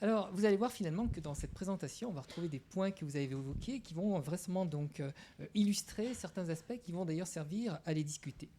Alors, vous allez voir finalement que dans cette présentation, on va retrouver des points que vous avez évoqués qui vont vraiment donc illustrer certains aspects qui vont d'ailleurs servir à les discuter.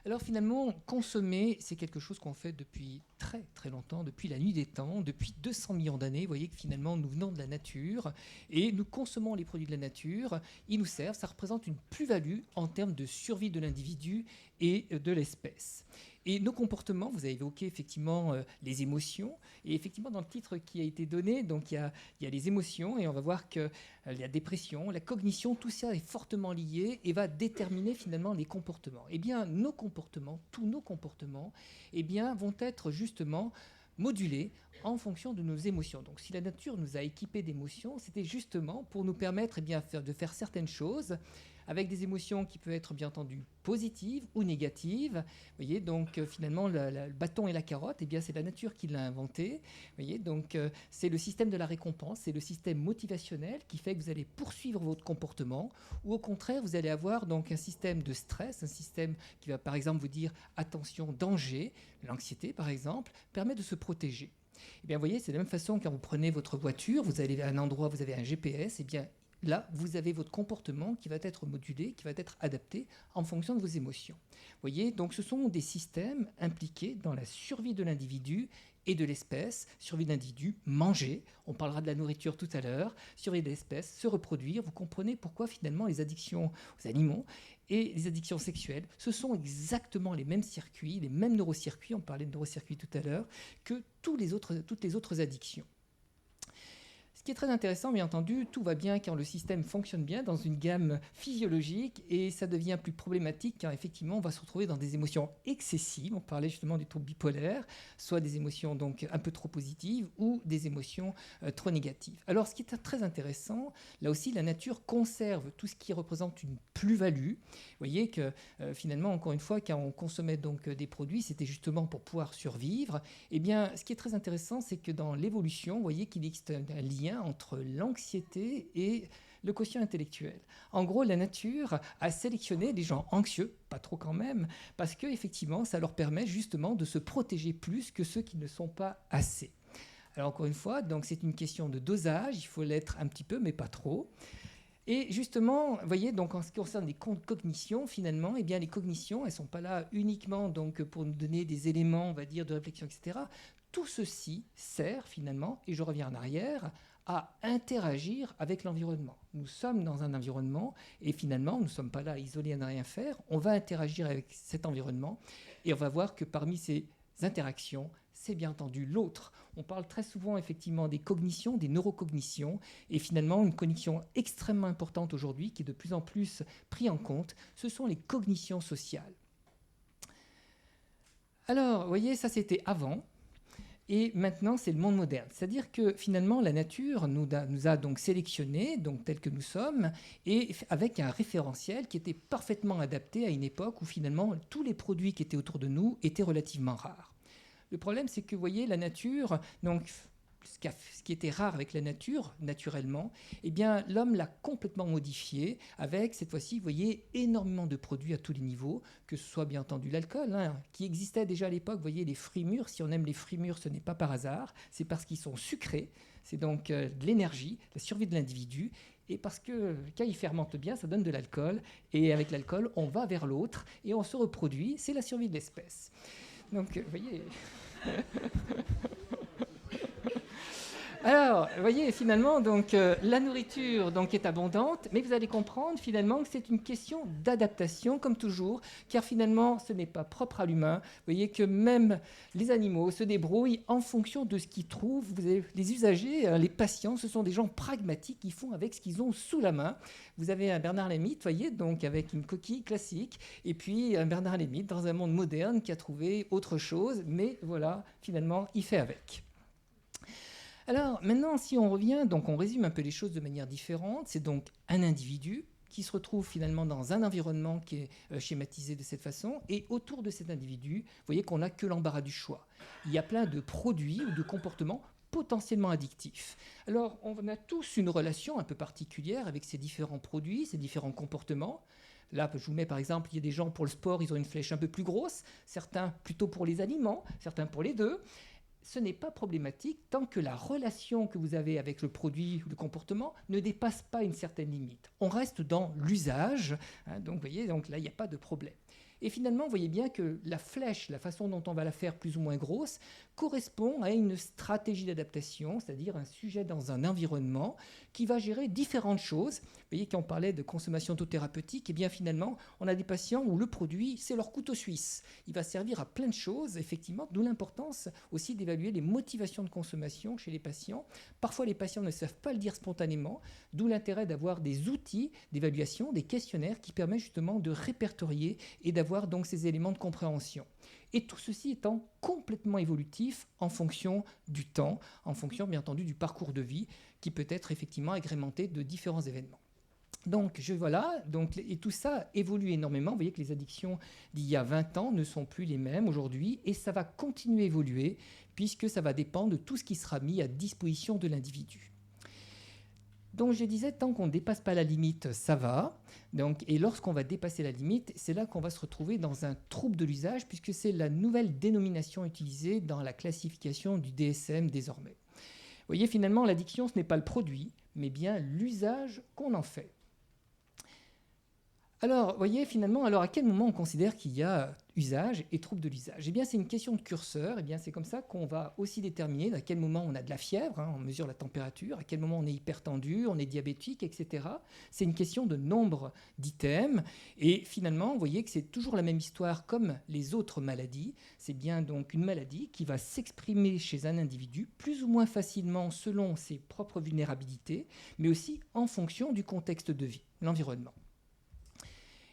Alors finalement, consommer, c'est quelque chose qu'on fait depuis très très longtemps, depuis la nuit des temps, depuis 200 millions d'années. Vous voyez que finalement, nous venons de la nature et nous consommons les produits de la nature. Ils nous servent, ça représente une plus-value en termes de survie de l'individu et de l'espèce. Et nos comportements, vous avez évoqué effectivement les émotions. Et effectivement, dans le titre qui a été donné, donc il y a les émotions et on va voir que la dépression, la cognition, tout ça est fortement lié et va déterminer finalement les comportements. Eh bien, nos comportements, tous nos comportements, eh bien, vont être justement modulés en fonction de nos émotions. Donc, si la nature nous a équipés d'émotions, c'était justement pour nous permettre de faire certaines choses avec des émotions qui peuvent être bien entendu positives ou négatives. Vous voyez, donc finalement, le bâton et la carotte, eh bien, c'est la nature qui l'a inventé. Vous voyez, donc c'est le système de la récompense, c'est le système motivationnel qui fait que vous allez poursuivre votre comportement, ou au contraire, vous allez avoir donc un système de stress, un système qui va par exemple vous dire attention, danger. L'anxiété, par exemple, permet de se protéger. Eh bien, vous voyez, c'est de la même façon quand vous prenez votre voiture, vous allez à un endroit, vous avez un GPS, eh bien, là, vous avez votre comportement qui va être modulé, qui va être adapté en fonction de vos émotions. Vous voyez, donc ce sont des systèmes impliqués dans la survie de l'individu et de l'espèce. Survie de l'individu, manger, on parlera de la nourriture tout à l'heure, survie de l'espèce, se reproduire. Vous comprenez pourquoi finalement les addictions aux aliments et les addictions sexuelles, ce sont exactement les mêmes circuits, les mêmes neurocircuits, on parlait de neurocircuits tout à l'heure, que toutes les autres addictions. Ce qui est très intéressant, bien entendu, tout va bien quand le système fonctionne bien dans une gamme physiologique et ça devient plus problématique quand effectivement on va se retrouver dans des émotions excessives. On parlait justement du trouble bipolaire, soit des émotions donc un peu trop positives ou des émotions trop négatives. Alors ce qui est très intéressant, là aussi la nature conserve tout ce qui représente une plus-value. Vous voyez que finalement, encore une fois, quand on consommait donc des produits, c'était justement pour pouvoir survivre. Eh bien, ce qui est très intéressant, c'est que dans l'évolution, vous voyez qu'il existe un lien entre l'anxiété et le quotient intellectuel. En gros, la nature a sélectionné des gens anxieux, pas trop quand même, parce que effectivement, ça leur permet justement de se protéger plus que ceux qui ne sont pas assez. Alors encore une fois, donc c'est une question de dosage, il faut l'être un petit peu, mais pas trop. Et justement, vous voyez, donc en ce qui concerne les cognitions, finalement, eh bien, les cognitions, elles ne sont pas là uniquement donc, pour nous donner des éléments, on va dire, de réflexion, etc. Tout ceci sert finalement, et je reviens en arrière, à interagir avec l'environnement. Nous sommes dans un environnement et finalement, nous ne sommes pas là isolés à ne rien faire. On va interagir avec cet environnement et on va voir que parmi ces interactions, c'est bien entendu l'autre. On parle très souvent effectivement des cognitions, des neurocognitions, et finalement une cognition extrêmement importante aujourd'hui qui est de plus en plus prise en compte, ce sont les cognitions sociales. Alors, vous voyez, ça c'était avant. Et maintenant, c'est le monde moderne. C'est-à-dire que finalement, la nature nous a donc sélectionnés, donc tels que nous sommes, et avec un référentiel qui était parfaitement adapté à une époque où finalement tous les produits qui étaient autour de nous étaient relativement rares. Le problème, c'est que, vous voyez, la nature, donc ce qui était rare avec la nature, naturellement, eh bien, l'homme l'a complètement modifié avec, cette fois-ci, vous voyez, énormément de produits à tous les niveaux, que ce soit bien entendu l'alcool, qui existait déjà à l'époque. Vous voyez, les fruits mûrs, si on aime les fruits mûrs, ce n'est pas par hasard, c'est parce qu'ils sont sucrés, c'est donc de l'énergie, la survie de l'individu, et parce que quand ils fermentent bien, ça donne de l'alcool, et avec l'alcool, on va vers l'autre, et on se reproduit, c'est la survie de l'espèce. Donc, vous voyez... Alors, vous voyez, finalement, donc, la nourriture donc, est abondante, mais vous allez comprendre finalement que c'est une question d'adaptation, comme toujours, car finalement, ce n'est pas propre à l'humain. Vous voyez que même les animaux se débrouillent en fonction de ce qu'ils trouvent. Vous avez les usagers, les patients, ce sont des gens pragmatiques qui font avec ce qu'ils ont sous la main. Vous avez un Bernard Lamitte, voyez, donc avec une coquille classique, et puis un Bernard Lamitte dans un monde moderne qui a trouvé autre chose, mais voilà, finalement, il fait avec. Alors maintenant, si on revient, donc on résume un peu les choses de manière différente, c'est donc un individu qui se retrouve finalement dans un environnement qui est schématisé de cette façon, et autour de cet individu, vous voyez qu'on n'a que l'embarras du choix. Il y a plein de produits ou de comportements potentiellement addictifs. Alors, on a tous une relation un peu particulière avec ces différents produits, ces différents comportements. Là, je vous mets par exemple, il y a des gens pour le sport, ils ont une flèche un peu plus grosse, certains plutôt pour les aliments, certains pour les deux. ce n'est pas problématique tant que la relation que vous avez avec le produit ou le comportement ne dépasse pas une certaine limite. On reste dans l'usage, hein, donc vous voyez, donc là, il n'y a pas de problème. Et finalement, vous voyez bien que la flèche, la façon dont on va la faire plus ou moins grosse, correspond à une stratégie d'adaptation, c'est-à-dire un sujet dans un environnement qui va gérer différentes choses. Vous voyez, quand on parlait de consommation autothérapeutique, et bien finalement, on a des patients où le produit, c'est leur couteau suisse. Il va servir à plein de choses, effectivement, d'où l'importance aussi d'évaluer les motivations de consommation chez les patients. Parfois, les patients ne savent pas le dire spontanément, d'où l'intérêt d'avoir des outils d'évaluation, des questionnaires qui permettent justement de répertorier et d'avoir donc ces éléments de compréhension. Et tout ceci étant complètement évolutif en fonction du temps, en fonction bien entendu du parcours de vie qui peut être effectivement agrémenté de différents événements. Donc, et tout ça évolue énormément. Vous voyez que les addictions d'il y a 20 ans ne sont plus les mêmes aujourd'hui et ça va continuer à évoluer puisque ça va dépendre de tout ce qui sera mis à disposition de l'individu. Donc je disais, tant qu'on ne dépasse pas la limite, ça va. Donc, et lorsqu'on va dépasser la limite, c'est là qu'on va se retrouver dans un trouble de l'usage, puisque c'est la nouvelle dénomination utilisée dans la classification du DSM désormais. Vous voyez, finalement, l'addiction, ce n'est pas le produit, mais bien l'usage qu'on en fait. Alors, vous voyez, finalement, à quel moment on considère qu'il y a usage et trouble de l'usage? Eh bien, c'est une question de curseur. Eh bien, c'est comme ça qu'on va aussi déterminer à quel moment on a de la fièvre, hein, on mesure la température, à quel moment on est hypertendu, on est diabétique, etc. C'est une question de nombre d'items. Et finalement, vous voyez que c'est toujours la même histoire comme les autres maladies. C'est bien donc une maladie qui va s'exprimer chez un individu plus ou moins facilement selon ses propres vulnérabilités, mais aussi en fonction du contexte de vie, l'environnement.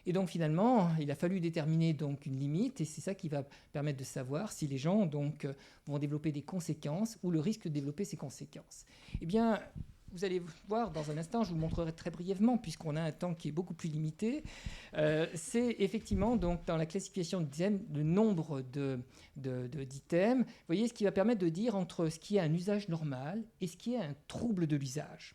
Et donc finalement, il a fallu déterminer donc une limite et c'est ça qui va permettre de savoir si les gens donc, vont développer des conséquences ou le risque de développer ces conséquences. Eh bien, vous allez voir dans un instant, je vous le montrerai très brièvement puisqu'on a un temps qui est beaucoup plus limité. C'est effectivement donc dans la classification d'items, le nombre d'items, vous voyez ce qui va permettre de dire entre ce qui est un usage normal et ce qui est un trouble de l'usage.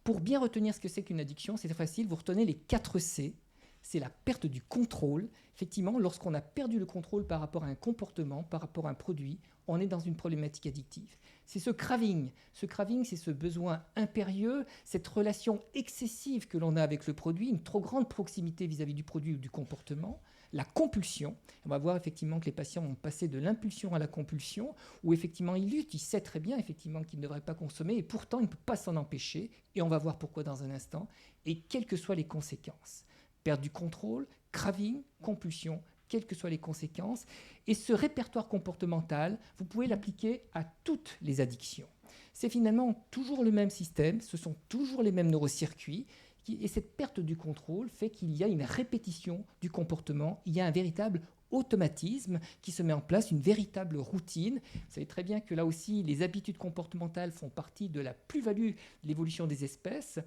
Pour bien retenir ce que c'est qu'une addiction, c'est très facile, vous retenez les 4 C. C'est la perte du contrôle. Effectivement, lorsqu'on a perdu le contrôle par rapport à un comportement, par rapport à un produit, on est dans une problématique addictive. C'est ce craving. Ce craving, c'est ce besoin impérieux, cette relation excessive que l'on a avec le produit, une trop grande proximité vis-à-vis du produit ou du comportement. La compulsion, on va voir effectivement que les patients ont passé de l'impulsion à la compulsion, où effectivement il lutte, il sait très bien effectivement qu'il ne devrait pas consommer, et pourtant il ne peut pas s'en empêcher, et on va voir pourquoi dans un instant, et quelles que soient les conséquences. Perte du contrôle, craving, compulsion, quelles que soient les conséquences, et ce répertoire comportemental, vous pouvez l'appliquer à toutes les addictions. C'est finalement toujours le même système, ce sont toujours les mêmes neurocircuits, et cette perte du contrôle fait qu'il y a une répétition du comportement, il y a un véritable automatisme qui se met en place, une véritable routine. Vous savez très bien que là aussi, les habitudes comportementales font partie de la plus-value de l'évolution des espèces.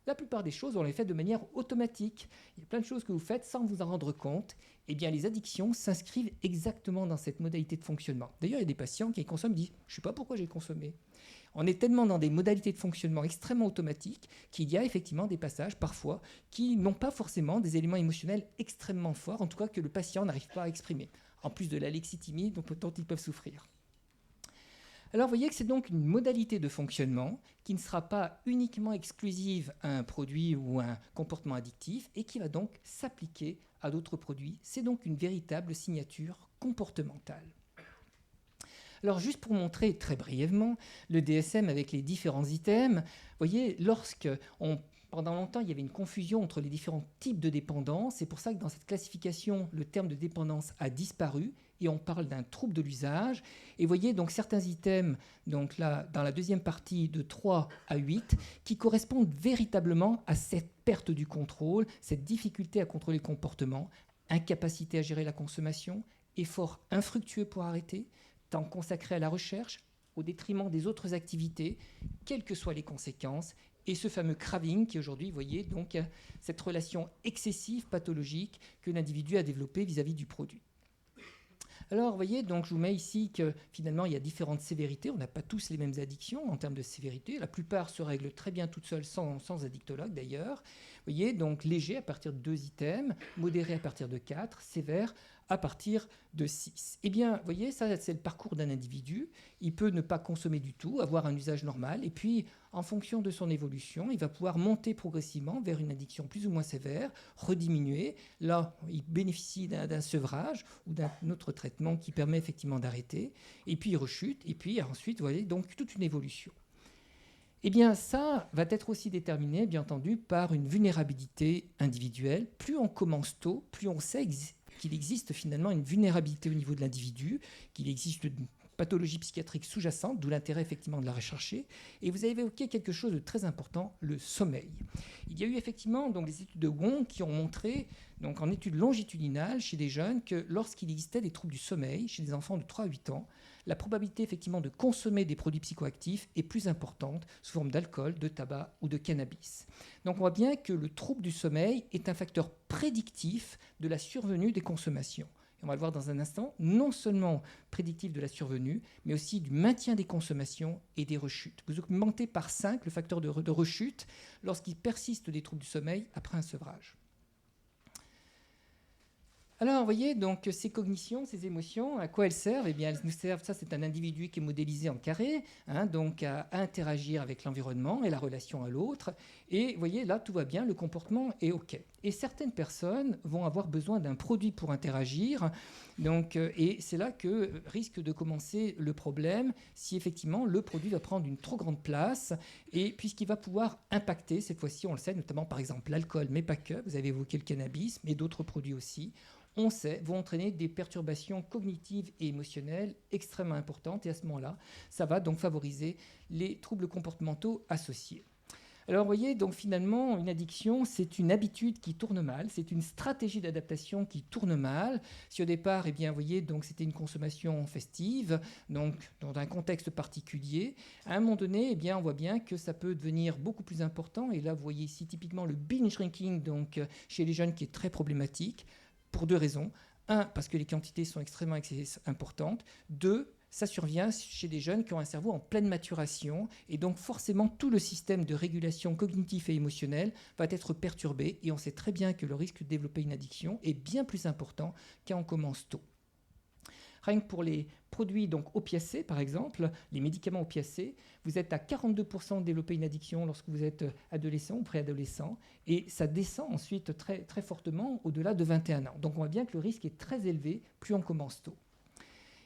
La plupart des choses, on les fait de manière automatique. Il y a plein de choses que vous faites sans vous en rendre compte. Eh bien, les addictions s'inscrivent exactement dans cette modalité de fonctionnement. D'ailleurs, il y a des patients qui consomment, disent « je ne sais pas pourquoi j'ai consommé ». On est tellement dans des modalités de fonctionnement extrêmement automatiques qu'il y a effectivement des passages parfois qui n'ont pas forcément des éléments émotionnels extrêmement forts, en tout cas que le patient n'arrive pas à exprimer, en plus de la lexithymie dont ils peuvent souffrir. Alors vous voyez que c'est donc une modalité de fonctionnement qui ne sera pas uniquement exclusive à un produit ou à un comportement addictif et qui va donc s'appliquer à d'autres produits. C'est donc une véritable signature comportementale. Alors juste pour montrer très brièvement le DSM avec les différents items, vous voyez, pendant longtemps, il y avait une confusion entre les différents types de dépendance. C'est pour ça que dans cette classification, le terme de dépendance a disparu et on parle d'un trouble de l'usage. Et vous voyez donc certains items, donc là, dans la deuxième partie de 3 à 8, qui correspondent véritablement à cette perte du contrôle, cette difficulté à contrôler le comportement, incapacité à gérer la consommation, effort infructueux pour arrêter, temps consacré à la recherche, au détriment des autres activités, quelles que soient les conséquences, et ce fameux craving qui aujourd'hui, vous voyez, donc cette relation excessive, pathologique que l'individu a développée vis-à-vis du produit. Alors, vous voyez, donc je vous mets ici que finalement, il y a différentes sévérités. On n'a pas tous les mêmes addictions en termes de sévérité. La plupart se règlent très bien toutes seules, sans addictologue d'ailleurs. Vous voyez, donc léger à partir de 2 items, modéré à partir de 4, sévère à partir de 6. Eh bien, vous voyez, ça, c'est le parcours d'un individu. Il peut ne pas consommer du tout, avoir un usage normal, et puis, en fonction de son évolution, il va pouvoir monter progressivement vers une addiction plus ou moins sévère, rediminuer. Là, il bénéficie d'un sevrage ou d'un autre traitement qui permet effectivement d'arrêter, et puis il rechute, et puis ensuite, vous voyez, donc toute une évolution. Eh bien, ça va être aussi déterminé, bien entendu, par une vulnérabilité individuelle. Plus on commence tôt, plus on sait qu'il existe finalement une vulnérabilité au niveau de l'individu, qu'il existe une pathologie psychiatrique sous-jacente, d'où l'intérêt effectivement de la rechercher. Et vous avez évoqué quelque chose de très important, le sommeil. Il y a eu effectivement donc, des études de Wong qui ont montré, donc, en études longitudinales chez des jeunes, que lorsqu'il existait des troubles du sommeil chez des enfants de 3 à 8 ans, la probabilité effectivement de consommer des produits psychoactifs est plus importante sous forme d'alcool, de tabac ou de cannabis. Donc on voit bien que le trouble du sommeil est un facteur prédictif de la survenue des consommations. Et on va le voir dans un instant, non seulement prédictif de la survenue, mais aussi du maintien des consommations et des rechutes. Vous augmentez par 5 le facteur de rechute lorsqu'il persiste des troubles du sommeil après un sevrage. Alors, vous voyez, donc, ces cognitions, ces émotions, à quoi elles servent? Eh bien, elles nous servent, ça c'est un individu qui est modélisé en carré, donc à interagir avec l'environnement et la relation à l'autre. Et vous voyez, là, tout va bien, le comportement est OK. Et certaines personnes vont avoir besoin d'un produit pour interagir. Donc, et c'est là que risque de commencer le problème, si effectivement le produit va prendre une trop grande place, et puisqu'il va pouvoir impacter, cette fois-ci, on le sait, notamment par exemple l'alcool, mais pas que, vous avez évoqué le cannabis, mais d'autres produits aussi, on sait, vont entraîner des perturbations cognitives et émotionnelles extrêmement importantes. Et à ce moment-là, ça va donc favoriser les troubles comportementaux associés. Alors, vous voyez, donc finalement, une addiction, c'est une habitude qui tourne mal, c'est une stratégie d'adaptation qui tourne mal. Si au départ, eh bien, vous voyez, donc c'était une consommation festive, donc dans un contexte particulier, à un moment donné, eh bien, on voit bien que ça peut devenir beaucoup plus important. Et là, vous voyez ici typiquement le binge drinking, donc chez les jeunes, qui est très problématique. Pour 2 raisons. 1, parce que les quantités sont extrêmement importantes. 2, ça survient chez des jeunes qui ont un cerveau en pleine maturation. Et donc forcément, tout le système de régulation cognitive et émotionnelle va être perturbé. Et on sait très bien que le risque de développer une addiction est bien plus important quand on commence tôt. Rien que pour les produits donc opiacés, par exemple, les médicaments opiacés, vous êtes à 42% de développer une addiction lorsque vous êtes adolescent ou préadolescent, et ça descend ensuite très, très fortement au-delà de 21 ans. Donc on voit bien que le risque est très élevé plus on commence tôt.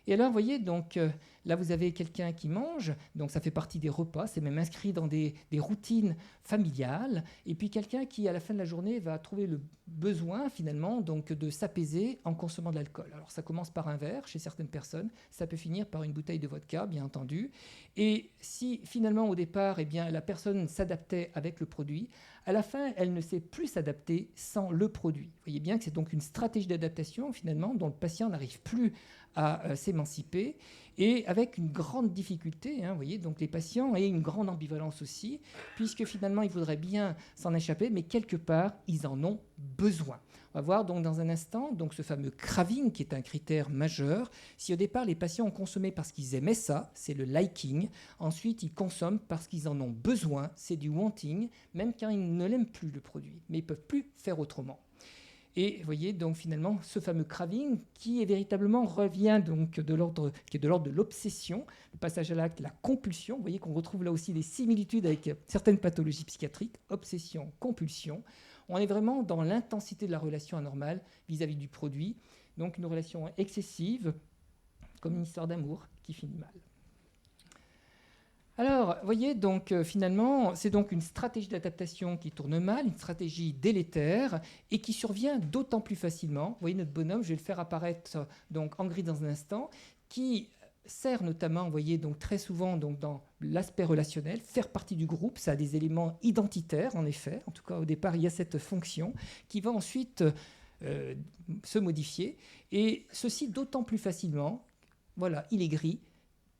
Et alors, vous voyez, donc, là, vous avez quelqu'un qui mange, donc ça fait partie des repas, c'est même inscrit dans des routines familiales, et puis quelqu'un qui, à la fin de la journée, va trouver le besoin, finalement, donc, de s'apaiser en consommant de l'alcool. Alors, ça commence par un verre chez certaines personnes, ça peut finir par une bouteille de vodka, bien entendu, et si, finalement, au départ, eh bien, la personne s'adaptait avec le produit, à la fin, elle ne sait plus s'adapter sans le produit. Vous voyez bien que c'est donc une stratégie d'adaptation, finalement, dont le patient n'arrive plus à s'émanciper, et avec une grande difficulté, vous voyez, donc les patients, et une grande ambivalence aussi, puisque finalement, ils voudraient bien s'en échapper, mais quelque part, ils en ont besoin. On va voir donc dans un instant donc ce fameux craving, qui est un critère majeur. Si au départ, les patients ont consommé parce qu'ils aimaient ça, c'est le liking. Ensuite, ils consomment parce qu'ils en ont besoin, c'est du wanting, même quand ils ne l'aiment plus, le produit, mais ils ne peuvent plus faire autrement. Et vous voyez donc finalement ce fameux craving qui est véritablement revient donc qui est de l'ordre de l'obsession, le passage à l'acte, la compulsion. Vous voyez qu'on retrouve là aussi des similitudes avec certaines pathologies psychiatriques, obsession, compulsion. On est vraiment dans l'intensité de la relation anormale vis-à-vis du produit, donc une relation excessive, comme une histoire d'amour qui finit mal. Alors, vous voyez, donc finalement, c'est donc une stratégie d'adaptation qui tourne mal, une stratégie délétère et qui survient d'autant plus facilement. Vous voyez notre bonhomme, je vais le faire apparaître donc en gris dans un instant, qui sert notamment, vous voyez, donc très souvent donc dans l'aspect relationnel, faire partie du groupe, ça a des éléments identitaires en effet. En tout cas, au départ, il y a cette fonction qui va ensuite se modifier et ceci d'autant plus facilement. Voilà, il est gris.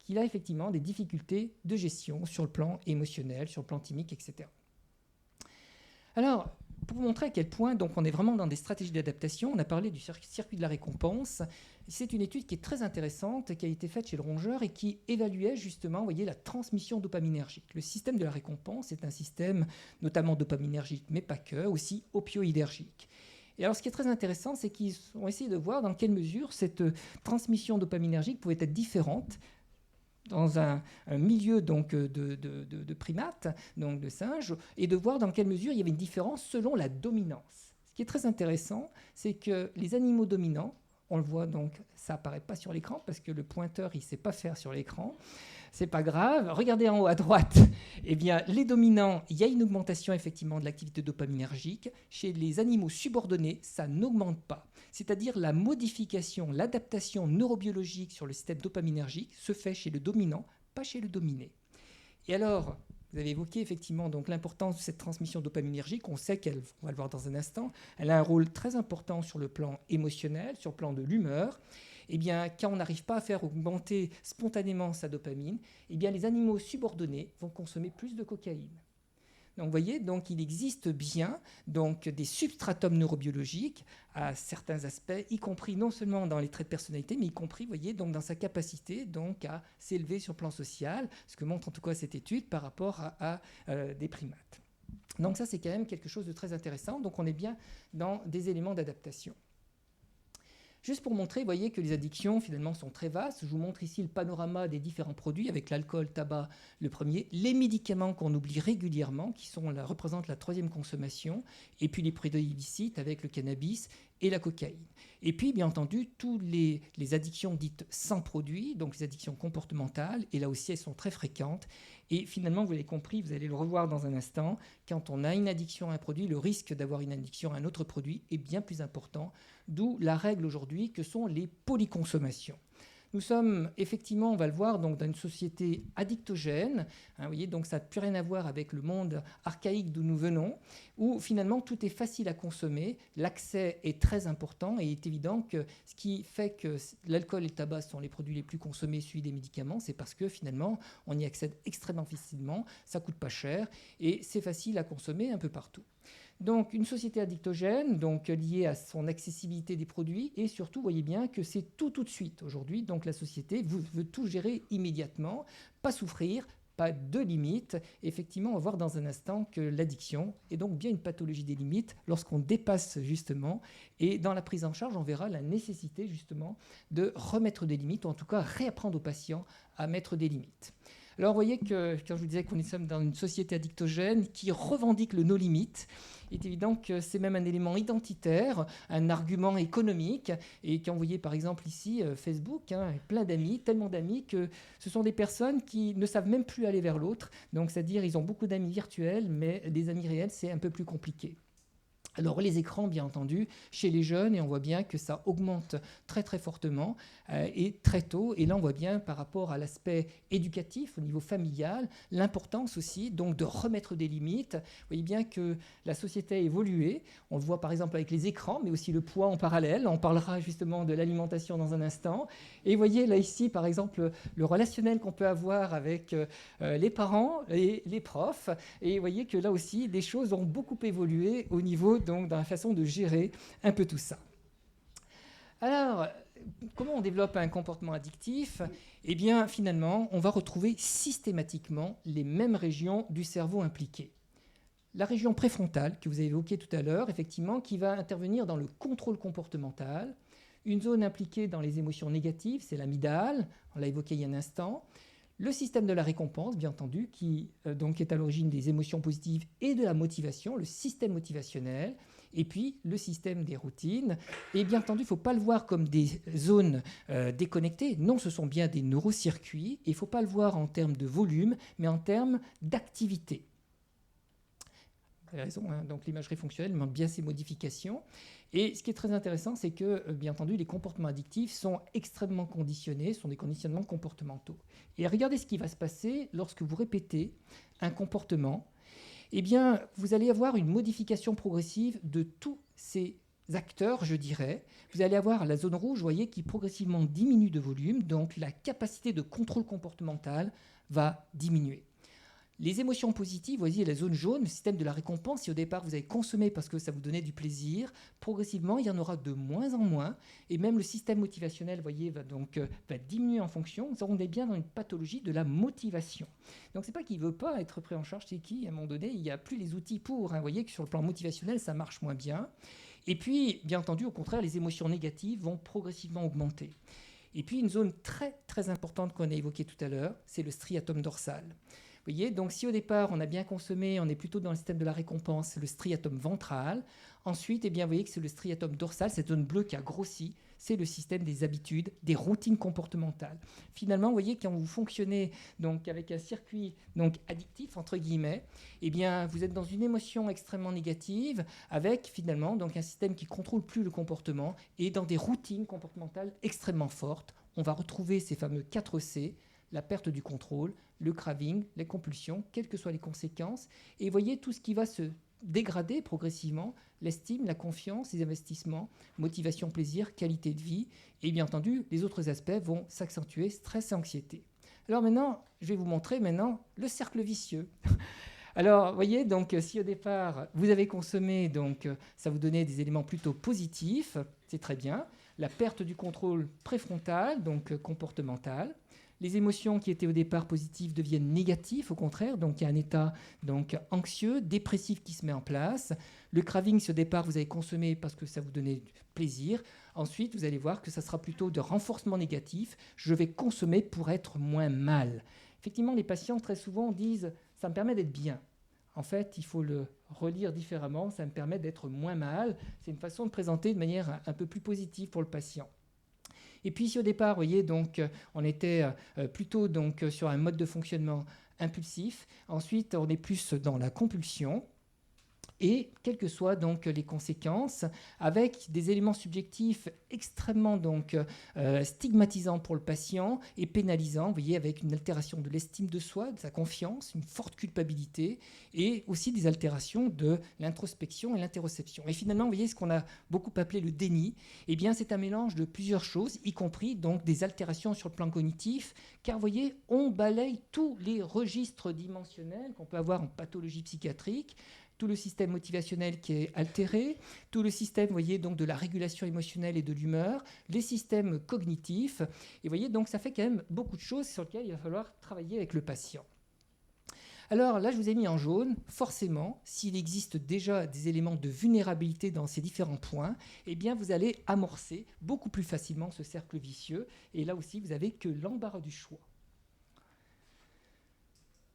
Qu'il a effectivement des difficultés de gestion sur le plan émotionnel, sur le plan thymique, etc. Alors, pour vous montrer à quel point donc, on est vraiment dans des stratégies d'adaptation, on a parlé du circuit de la récompense. C'est une étude qui est très intéressante, qui a été faite chez le rongeur et qui évaluait justement, vous voyez, la transmission dopaminergique. Le système de la récompense est un système notamment dopaminergique, mais pas que, aussi opioïdergique. Et alors, ce qui est très intéressant, c'est qu'ils ont essayé de voir dans quelle mesure cette transmission dopaminergique pouvait être différente dans un milieu donc, de primates, donc de singes, et de voir dans quelle mesure il y avait une différence selon la dominance. Ce qui est très intéressant, c'est que les animaux dominants, on le voit donc, ça apparaît pas sur l'écran parce que le pointeur il sait pas faire sur l'écran. C'est pas grave. Regardez en haut à droite. Eh bien, les dominants, il y a une augmentation effectivement de l'activité dopaminergique. Chez les animaux subordonnés, ça n'augmente pas. C'est-à-dire la modification, l'adaptation neurobiologique sur le système dopaminergique se fait chez le dominant, pas chez le dominé. Et alors, vous avez évoqué effectivement donc l'importance de cette transmission dopaminergique. On sait qu'elle, on va le voir dans un instant, elle a un rôle très important sur le plan émotionnel, sur le plan de l'humeur. Eh bien, quand on n'arrive pas à faire augmenter spontanément sa dopamine, eh bien, les animaux subordonnés vont consommer plus de cocaïne. Donc, vous voyez, donc, il existe bien donc, des substratums neurobiologiques à certains aspects, y compris non seulement dans les traits de personnalité, mais y compris, vous voyez, donc, dans sa capacité donc, à s'élever sur le plan social, ce que montre en tout cas cette étude par rapport à des primates. Donc ça, c'est quand même quelque chose de très intéressant. Donc on est bien dans des éléments d'adaptation. Juste pour montrer, vous voyez que les addictions finalement sont très vastes. Je vous montre ici le panorama des différents produits avec l'alcool, tabac, le premier, les médicaments qu'on oublie régulièrement, qui représentent la troisième consommation, et puis les produits illicites avec le cannabis et la cocaïne. Et puis, bien entendu, toutes les addictions dites sans produit, donc les addictions comportementales, et là aussi elles sont très fréquentes. Et finalement, vous l'avez compris, vous allez le revoir dans un instant, quand on a une addiction à un produit, le risque d'avoir une addiction à un autre produit est bien plus important, d'où la règle aujourd'hui que sont les polyconsommations. Nous sommes effectivement, on va le voir, donc, dans une société addictogène. Vous voyez, donc ça n'a plus rien à voir avec le monde archaïque d'où nous venons, où finalement tout est facile à consommer, l'accès est très important et il est évident que ce qui fait que l'alcool et le tabac sont les produits les plus consommés suivis des médicaments, c'est parce que finalement on y accède extrêmement facilement, ça coûte pas cher et c'est facile à consommer un peu partout. Donc une société addictogène, donc liée à son accessibilité des produits, et surtout, voyez bien que c'est tout de suite aujourd'hui. Donc la société veut tout gérer immédiatement, pas souffrir, pas de limites. Effectivement, on va voir dans un instant que l'addiction est donc bien une pathologie des limites lorsqu'on dépasse justement. Et dans la prise en charge, on verra la nécessité justement de remettre des limites, ou en tout cas réapprendre aux patients à mettre des limites. Alors, vous voyez que quand je vous disais qu'on est dans une société addictogène qui revendique le no limit, il est évident que c'est même un élément identitaire, un argument économique. Et quand vous voyez par exemple ici Facebook, plein d'amis, tellement d'amis que ce sont des personnes qui ne savent même plus aller vers l'autre. Donc, c'est-à-dire ils ont beaucoup d'amis virtuels, mais des amis réels, c'est un peu plus compliqué. Alors les écrans, bien entendu, chez les jeunes, et on voit bien que ça augmente très très fortement et très tôt. Et là, on voit bien par rapport à l'aspect éducatif au niveau familial, l'importance aussi donc de remettre des limites. Vous voyez bien que la société a évolué. On le voit par exemple avec les écrans, mais aussi le poids en parallèle. On parlera justement de l'alimentation dans un instant. Et vous voyez là ici, par exemple, le relationnel qu'on peut avoir avec les parents et les profs. Et vous voyez que là aussi, des choses ont beaucoup évolué au niveau donc dans la façon de gérer un peu tout ça. Alors, comment on développe un comportement addictif ? Eh bien, finalement, on va retrouver systématiquement les mêmes régions du cerveau impliquées. La région préfrontale, que vous avez évoquée tout à l'heure, effectivement, qui va intervenir dans le contrôle comportemental. Une zone impliquée dans les émotions négatives, c'est l'amygdale, on l'a évoqué il y a un instant. Le système de la récompense, bien entendu, qui donc est à l'origine des émotions positives et de la motivation, le système motivationnel, et puis le système des routines. Et bien entendu, il ne faut pas le voir comme des zones déconnectées. Non, ce sont bien des neurocircuits. Et il ne faut pas le voir en termes de volume, mais en termes d'activité. Vous avez raison, donc l'imagerie fonctionnelle montre bien ces modifications. Et ce qui est très intéressant, c'est que, bien entendu, les comportements addictifs sont extrêmement conditionnés, sont des conditionnements comportementaux. Et regardez ce qui va se passer lorsque vous répétez un comportement. Eh bien, vous allez avoir une modification progressive de tous ces acteurs, je dirais. Vous allez avoir la zone rouge, vous voyez, qui progressivement diminue de volume, donc la capacité de contrôle comportemental va diminuer. Les émotions positives, vous voyez, la zone jaune, le système de la récompense, si au départ vous avez consommé parce que ça vous donnait du plaisir, progressivement il y en aura de moins en moins, et même le système motivationnel, vous voyez, va diminuer en fonction. On est bien dans une pathologie de la motivation. Donc c'est pas qu'il veut pas être pris en charge, c'est qui, à un moment donné, il n'y a plus les outils pour. Vous voyez que sur le plan motivationnel, ça marche moins bien. Et puis, bien entendu, au contraire, les émotions négatives vont progressivement augmenter. Et puis, une zone très, très importante qu'on a évoquée tout à l'heure, c'est le striatum dorsal. Vous voyez, donc si au départ, on a bien consommé, on est plutôt dans le système de la récompense, le striatum ventral. Ensuite, eh bien, vous voyez que c'est le striatum dorsal, cette zone bleue qui a grossi, c'est le système des habitudes, des routines comportementales. Finalement, vous voyez, quand vous fonctionnez donc, avec un circuit donc, addictif, entre guillemets, eh bien, vous êtes dans une émotion extrêmement négative avec finalement donc, un système qui ne contrôle plus le comportement et dans des routines comportementales extrêmement fortes. On va retrouver ces fameux 4 C, la perte du contrôle, le craving, les compulsions, quelles que soient les conséquences. Et voyez tout ce qui va se dégrader progressivement, l'estime, la confiance, les investissements, motivation, plaisir, qualité de vie. Et bien entendu, les autres aspects vont s'accentuer, stress et anxiété. Alors maintenant, je vais vous montrer maintenant le cercle vicieux. Alors, vous voyez, donc, si au départ, vous avez consommé, donc, ça vous donnait des éléments plutôt positifs, c'est très bien. La perte du contrôle préfrontal, donc comportemental. Les émotions qui étaient au départ positives deviennent négatives, au contraire. Donc, il y a un état donc, anxieux, dépressif qui se met en place. Le craving, si au départ, vous avez consommé parce que ça vous donnait du plaisir. Ensuite, vous allez voir que ça sera plutôt de renforcement négatif. Je vais consommer pour être moins mal. Effectivement, les patients, très souvent, disent « ça me permet d'être bien ». En fait, il faut le relire différemment. Ça me permet d'être moins mal. C'est une façon de présenter de manière un peu plus positive pour le patient. Et puis si au départ, vous voyez, donc, on était plutôt donc, sur un mode de fonctionnement impulsif, ensuite on est plus dans la compulsion, et quelles que soient donc les conséquences, avec des éléments subjectifs extrêmement donc, stigmatisants pour le patient et pénalisants, vous voyez, avec une altération de l'estime de soi, de sa confiance, une forte culpabilité, et aussi des altérations de l'introspection et l'interoception. Et finalement, vous voyez, ce qu'on a beaucoup appelé le déni, eh bien, c'est un mélange de plusieurs choses, y compris donc des altérations sur le plan cognitif, car vous voyez, on balaye tous les registres dimensionnels qu'on peut avoir en pathologie psychiatrique, tout le système motivationnel qui est altéré, tout le système, vous voyez, donc de la régulation émotionnelle et de l'humeur, les systèmes cognitifs. Et vous voyez, donc ça fait quand même beaucoup de choses sur lesquelles il va falloir travailler avec le patient. Alors là, je vous ai mis en jaune, forcément, s'il existe déjà des éléments de vulnérabilité dans ces différents points, eh bien vous allez amorcer beaucoup plus facilement ce cercle vicieux. Et là aussi, vous n'avez que l'embarras du choix.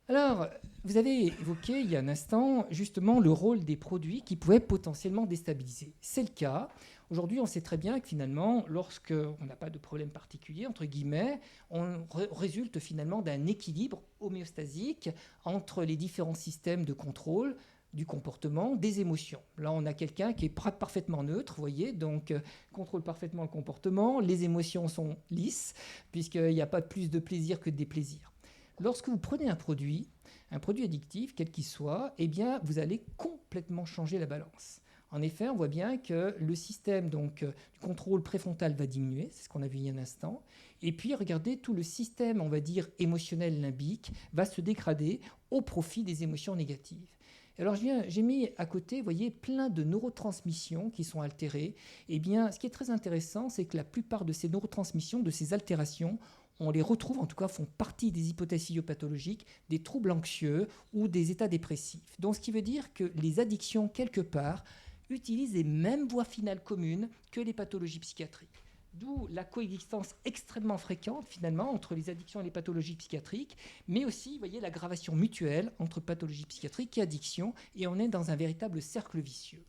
Alors, vous avez évoqué il y a un instant justement le rôle des produits qui pouvaient potentiellement déstabiliser. C'est le cas. Aujourd'hui, on sait très bien que finalement, lorsqu'on n'a pas de problème particulier, entre guillemets, on résulte finalement d'un équilibre homéostasique entre les différents systèmes de contrôle du comportement, des émotions. Là, on a quelqu'un qui est parfaitement neutre, vous voyez, donc contrôle parfaitement le comportement, les émotions sont lisses, puisqu'il n'y a pas plus de plaisir que de déplaisir. Lorsque vous prenez un produit addictif, quel qu'il soit, eh bien, vous allez complètement changer la balance. En effet, on voit bien que le système donc, du contrôle préfrontal va diminuer, c'est ce qu'on a vu il y a un instant. Et puis, regardez, tout le système, on va dire, émotionnel limbique va se dégrader au profit des émotions négatives. Alors, j'ai mis à côté, vous voyez, plein de neurotransmissions qui sont altérées. Eh bien, ce qui est très intéressant, c'est que la plupart de ces neurotransmissions, de ces altérations, on les retrouve, en tout cas font partie des hypothèses physiopathologiques, des troubles anxieux ou des états dépressifs. Donc ce qui veut dire que les addictions, quelque part, utilisent les mêmes voies finales communes que les pathologies psychiatriques. D'où la coexistence extrêmement fréquente, finalement, entre les addictions et les pathologies psychiatriques, mais aussi, vous voyez, l'aggravation mutuelle entre pathologie psychiatrique et addiction, et on est dans un véritable cercle vicieux.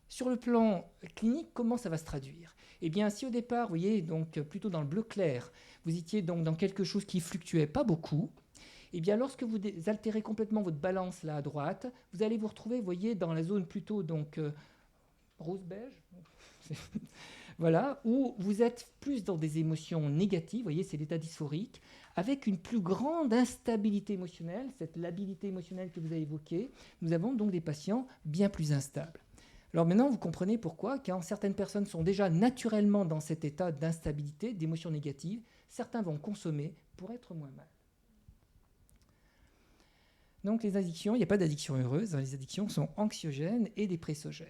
Sur le plan clinique, comment ça va se traduire ? Eh bien, si au départ, vous voyez, donc plutôt dans le bleu clair, vous étiez donc dans quelque chose qui fluctuait pas beaucoup, eh bien, lorsque vous altérez complètement votre balance là à droite, vous allez vous retrouver, vous voyez, dans la zone plutôt donc rose-beige, voilà, où vous êtes plus dans des émotions négatives, vous voyez, c'est l'état dysphorique, avec une plus grande instabilité émotionnelle, cette labilité émotionnelle que vous avez évoquée. Nous avons donc des patients bien plus instables. Alors maintenant, vous comprenez pourquoi, quand certaines personnes sont déjà naturellement dans cet état d'instabilité, d'émotion négative, certains vont consommer pour être moins mal. Donc les addictions, il n'y a pas d'addiction heureuse, les addictions sont anxiogènes et dépressogènes.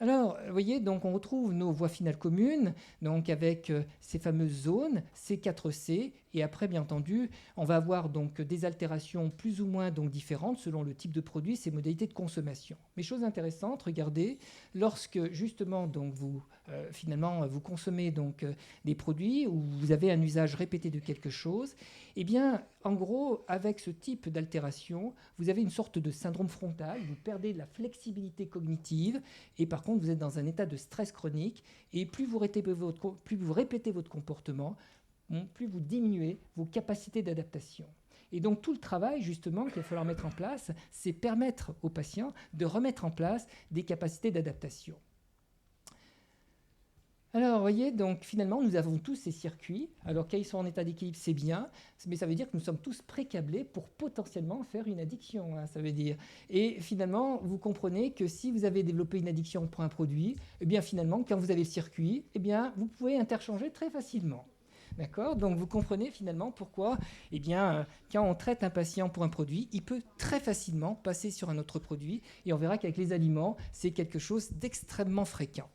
Alors, vous voyez, donc on retrouve nos voies finales communes, donc avec ces fameuses zones, C4C, et après, bien entendu, on va avoir donc des altérations plus ou moins donc différentes selon le type de produit, ses modalités de consommation. Mais chose intéressante, regardez, lorsque justement donc vous finalement vous consommez donc des produits ou vous avez un usage répété de quelque chose, eh bien, en gros, avec ce type d'altération, vous avez une sorte de syndrome frontal, vous perdez la flexibilité cognitive et par contre, vous êtes dans un état de stress chronique et plus vous répétez votre comportement, plus vous diminuez vos capacités d'adaptation. Et donc tout le travail justement qu'il va falloir mettre en place, c'est permettre aux patients de remettre en place des capacités d'adaptation. Alors, vous voyez, donc finalement, nous avons tous ces circuits. Alors, quand ils sont en état d'équilibre, c'est bien, mais ça veut dire que nous sommes tous pré-câblés pour potentiellement faire une addiction, hein, ça veut dire. Et finalement, vous comprenez que si vous avez développé une addiction pour un produit, eh bien finalement, quand vous avez le circuit, eh bien, vous pouvez interchanger très facilement. D'accord? Donc, vous comprenez finalement pourquoi, eh bien, quand on traite un patient pour un produit, il peut très facilement passer sur un autre produit. Et on verra qu'avec les aliments, c'est quelque chose d'extrêmement fréquent.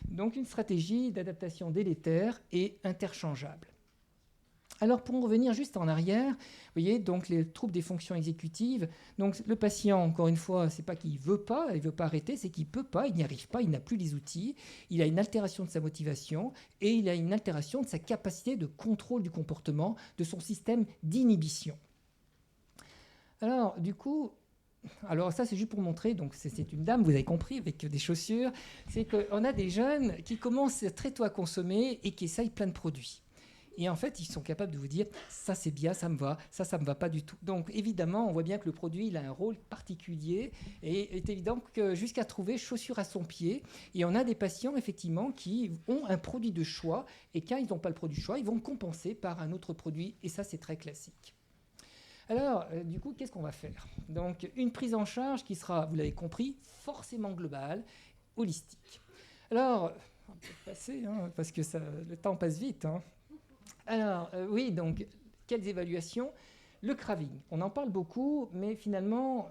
Donc une stratégie d'adaptation délétère et interchangeable. Alors pour en revenir juste en arrière, vous voyez donc les troubles des fonctions exécutives. Donc le patient, encore une fois, c'est pas qu'il veut pas, il veut pas arrêter, c'est qu'il peut pas, il n'y arrive pas, il n'a plus les outils, il a une altération de sa motivation et il a une altération de sa capacité de contrôle du comportement, de son système d'inhibition. Alors du coup, alors ça c'est juste pour montrer, donc c'est une dame, vous avez compris, avec des chaussures, c'est qu'on a des jeunes qui commencent très tôt à consommer et qui essayent plein de produits. Et en fait, ils sont capables de vous dire ça c'est bien, ça me va pas du tout. Donc évidemment, on voit bien que le produit il a un rôle particulier et il est évident que jusqu'à trouver chaussure à son pied. Et on a des patients effectivement qui ont un produit de choix et quand ils n'ont pas le produit de choix, ils vont compenser par un autre produit et ça c'est très classique. Alors, du coup, qu'est-ce qu'on va faire? Donc, une prise en charge qui sera, vous l'avez compris, forcément globale, holistique. Alors, on peut passer, hein, parce que le temps passe vite. Hein. Alors, oui, donc, quelles évaluations? Le craving, on en parle beaucoup, mais finalement,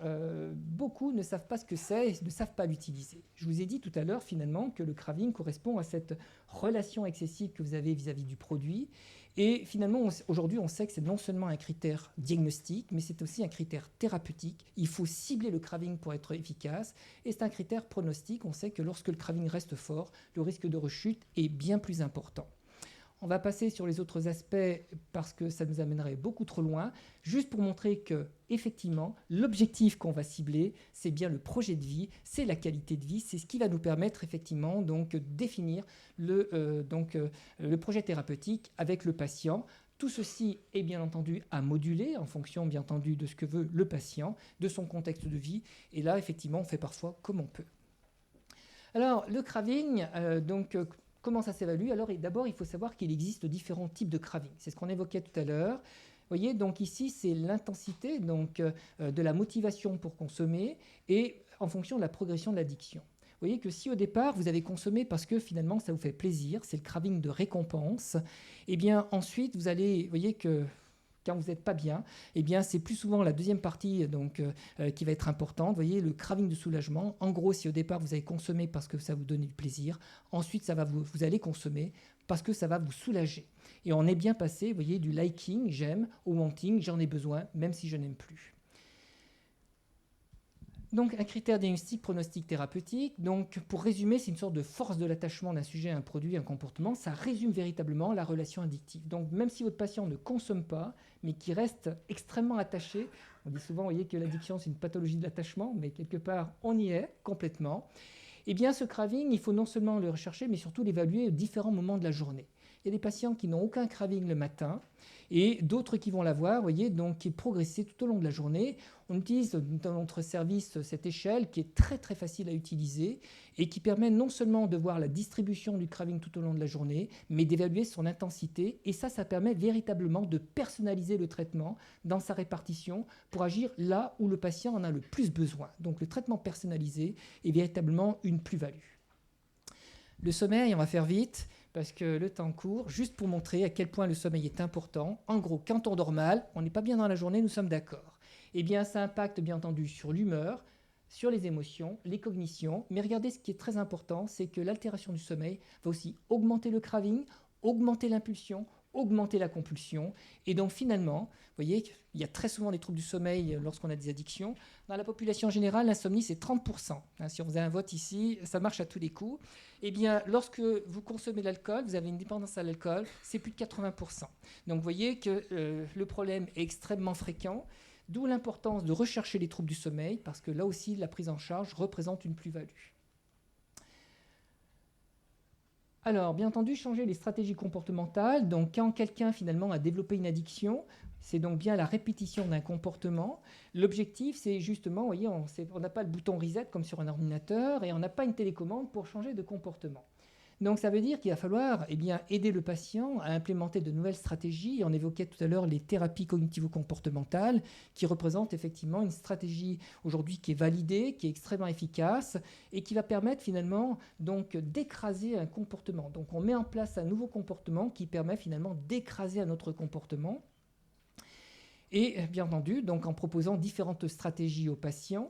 beaucoup ne savent pas ce que c'est et ne savent pas l'utiliser. Je vous ai dit tout à l'heure, finalement, que le craving correspond à cette relation excessive que vous avez vis-à-vis du produit. Et finalement, aujourd'hui, on sait que c'est non seulement un critère diagnostique, mais c'est aussi un critère thérapeutique. Il faut cibler le craving pour être efficace. Et c'est un critère pronostic. On sait que lorsque le craving reste fort, le risque de rechute est bien plus important. On va passer sur les autres aspects parce que ça nous amènerait beaucoup trop loin, juste pour montrer que, effectivement, l'objectif qu'on va cibler, c'est bien le projet de vie, c'est la qualité de vie, c'est ce qui va nous permettre effectivement donc de définir le projet thérapeutique avec le patient. Tout ceci est bien entendu à moduler en fonction bien entendu de ce que veut le patient, de son contexte de vie. Et là, effectivement, on fait parfois comme on peut. Alors, le craving, comment ça s'évalue? Alors d'abord, il faut savoir qu'il existe différents types de craving. C'est ce qu'on évoquait tout à l'heure. Vous voyez, donc ici, c'est l'intensité de la motivation pour consommer et en fonction de la progression de l'addiction. Vous voyez que si au départ, vous avez consommé parce que finalement, ça vous fait plaisir, c'est le craving de récompense, et bien ensuite, vous allez, vous voyez que quand vous n'êtes pas bien, eh bien c'est plus souvent la deuxième partie qui va être importante. Vous voyez, le craving de soulagement. En gros, si au départ vous avez consommé parce que ça vous donnait du plaisir, ensuite vous allez consommer parce que ça va vous soulager. Et on est bien passé, vous voyez, du liking, j'aime, au wanting, j'en ai besoin, même si je n'aime plus. Donc, un critère diagnostic, pronostic thérapeutique. Donc, pour résumer, c'est une sorte de force de l'attachement d'un sujet à un produit, un comportement. Ça résume véritablement la relation addictive. Donc, même si votre patient ne consomme pas, mais qui reste extrêmement attaché, on dit souvent, vous voyez, que l'addiction, c'est une pathologie de l'attachement, mais quelque part, on y est complètement. Eh bien, ce craving, il faut non seulement le rechercher, mais surtout l'évaluer à différents moments de la journée. Il y a des patients qui n'ont aucun craving le matin et d'autres qui vont l'avoir, vous voyez, donc qui est progressé tout au long de la journée. On utilise dans notre service cette échelle qui est très très facile à utiliser et qui permet non seulement de voir la distribution du craving tout au long de la journée, mais d'évaluer son intensité. Et ça permet véritablement de personnaliser le traitement dans sa répartition pour agir là où le patient en a le plus besoin. Donc le traitement personnalisé est véritablement une plus-value. Le sommeil, on va faire vite parce que le temps court, juste pour montrer à quel point le sommeil est important. En gros, quand on dort mal, on n'est pas bien dans la journée, nous sommes d'accord. Eh bien, ça impacte bien entendu sur l'humeur, sur les émotions, les cognitions. Mais regardez, ce qui est très important, c'est que l'altération du sommeil va aussi augmenter le craving, augmenter l'impulsion, augmenter la compulsion. Et donc finalement, vous voyez qu'il y a très souvent des troubles du sommeil lorsqu'on a des addictions. Dans la population générale, l'insomnie, c'est 30%. Si on faisait un vote ici, ça marche à tous les coups. Eh bien, lorsque vous consommez l'alcool, vous avez une dépendance à l'alcool, c'est plus de 80%. Donc vous voyez que le problème est extrêmement fréquent. D'où l'importance de rechercher les troubles du sommeil, parce que là aussi, la prise en charge représente une plus-value. Alors, bien entendu, changer les stratégies comportementales. Donc, quand quelqu'un, finalement, a développé une addiction, c'est donc bien la répétition d'un comportement. L'objectif, c'est justement, vous voyez, on n'a pas le bouton reset comme sur un ordinateur, et on n'a pas une télécommande pour changer de comportement. Donc ça veut dire qu'il va falloir aider le patient à implémenter de nouvelles stratégies. On évoquait tout à l'heure les thérapies cognitivo-comportementales qui représentent effectivement une stratégie aujourd'hui qui est validée, qui est extrêmement efficace et qui va permettre finalement donc d'écraser un comportement. Donc on met en place un nouveau comportement qui permet finalement d'écraser un autre comportement. Et bien entendu, donc en proposant différentes stratégies aux patients.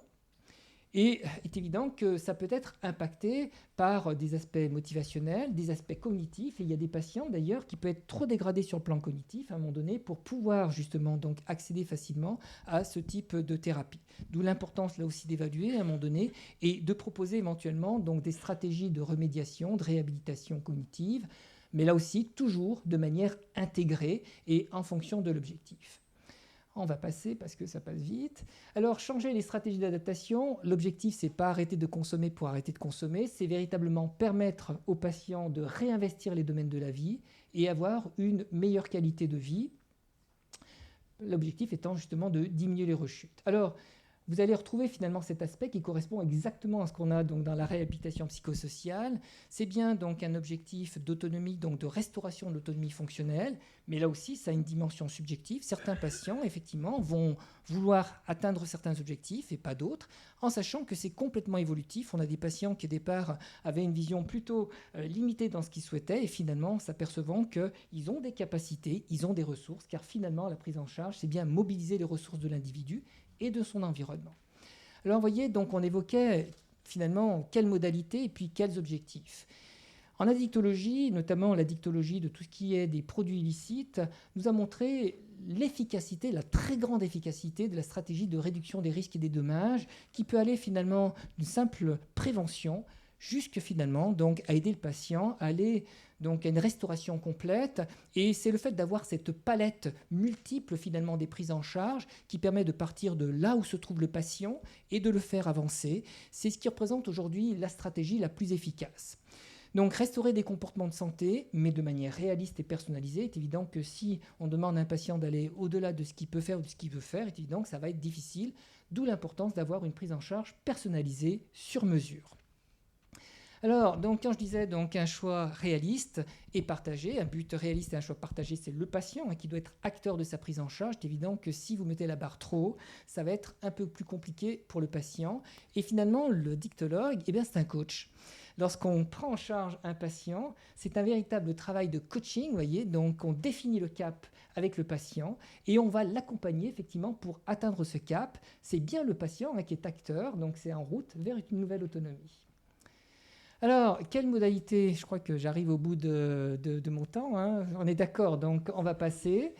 Et il est évident que ça peut être impacté par des aspects motivationnels, des aspects cognitifs. Et il y a des patients d'ailleurs qui peuvent être trop dégradés sur le plan cognitif à un moment donné pour pouvoir justement donc accéder facilement à ce type de thérapie. D'où l'importance là aussi d'évaluer à un moment donné et de proposer éventuellement donc des stratégies de remédiation, de réhabilitation cognitive, mais là aussi toujours de manière intégrée et en fonction de l'objectif. On va passer parce que ça passe vite. Alors, changer les stratégies d'adaptation, l'objectif, c'est pas arrêter de consommer pour arrêter de consommer, c'est véritablement permettre aux patients de réinvestir les domaines de la vie et avoir une meilleure qualité de vie. L'objectif étant justement de diminuer les rechutes. Alors, vous allez retrouver finalement cet aspect qui correspond exactement à ce qu'on a donc dans la réhabilitation psychosociale. C'est bien donc un objectif d'autonomie, donc de restauration de l'autonomie fonctionnelle, mais là aussi ça a une dimension subjective. Certains patients effectivement vont vouloir atteindre certains objectifs et pas d'autres, en sachant que c'est complètement évolutif. On a des patients qui au départ avaient une vision plutôt limitée dans ce qu'ils souhaitaient et finalement s'apercevant qu'ils ont des capacités, ils ont des ressources, car finalement la prise en charge c'est bien mobiliser les ressources de l'individu et de son environnement. Alors, vous voyez, donc on évoquait finalement quelles modalités et puis quels objectifs. En addictologie, notamment l'addictologie de tout ce qui est des produits illicites, nous a montré l'efficacité, la très grande efficacité de la stratégie de réduction des risques et des dommages qui peut aller finalement d'une simple prévention jusque finalement donc à aider le patient à aller donc à une restauration complète. Et c'est le fait d'avoir cette palette multiple finalement des prises en charge qui permet de partir de là où se trouve le patient et de le faire avancer. C'est ce qui représente aujourd'hui la stratégie la plus efficace. Donc restaurer des comportements de santé, mais de manière réaliste et personnalisée. Il est évident que si on demande à un patient d'aller au-delà de ce qu'il peut faire ou de ce qu'il veut faire, il est évident que ça va être difficile, d'où l'importance d'avoir une prise en charge personnalisée sur mesure. Alors, donc, quand je disais donc, un choix réaliste et partagé, un but réaliste et un choix partagé, c'est le patient qui doit être acteur de sa prise en charge. C'est évident que si vous mettez la barre trop haut, ça va être un peu plus compliqué pour le patient. Et finalement, le dictologue, c'est un coach. Lorsqu'on prend en charge un patient, c'est un véritable travail de coaching, vous voyez, donc on définit le cap avec le patient et on va l'accompagner effectivement pour atteindre ce cap. C'est bien le patient qui est acteur, donc c'est en route vers une nouvelle autonomie. Alors, quelle modalité? Je crois que j'arrive au bout de mon temps. On est d'accord, donc on va passer.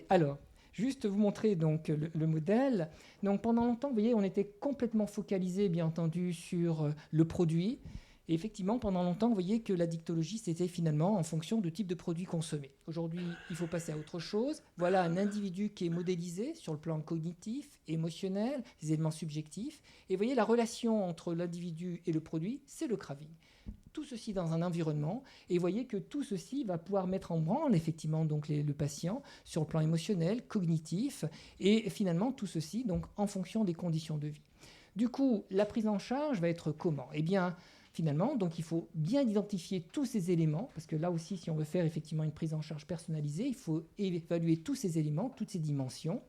Alors, juste vous montrer donc le modèle. Donc pendant longtemps, vous voyez, on était complètement focalisé, bien entendu, sur le produit. Et effectivement, pendant longtemps, vous voyez que l'addictologie, c'était finalement en fonction du type de produit consommé. Aujourd'hui, il faut passer à autre chose. Voilà un individu qui est modélisé sur le plan cognitif, émotionnel, les éléments subjectifs. Et vous voyez, la relation entre l'individu et le produit, c'est le craving. Tout ceci dans un environnement, et vous voyez que tout ceci va pouvoir mettre en branle effectivement donc le patient sur le plan émotionnel, cognitif, et finalement tout ceci donc en fonction des conditions de vie. Du coup, la prise en charge va être comment? Eh bien, finalement, donc il faut bien identifier tous ces éléments, parce que là aussi, si on veut faire effectivement une prise en charge personnalisée, il faut évaluer tous ces éléments, toutes ces dimensions.